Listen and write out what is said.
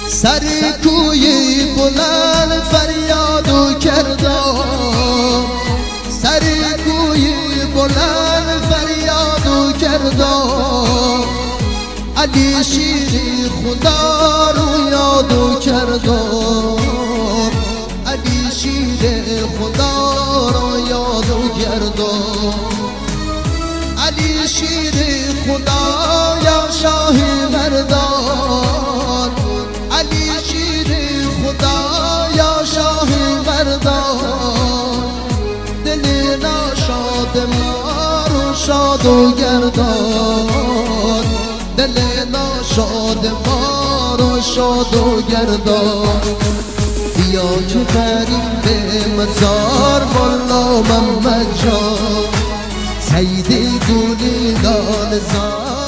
سر کوی بلند فریاد و کردم، سر کوی بلند فریاد و کردم، علی شیر خدا رو یاد و کردم، علی شیر خدا رو یاد و کردم، علی شیر خدا یا شاه مردان، علی شیر خدا یا شاه مردان، دل ناشاد ما رو شاد و گردان، دل ناشاد ما رو شاد و گردان. بیا که بریم به مزار مولا محمد جان، سید گل لال زار.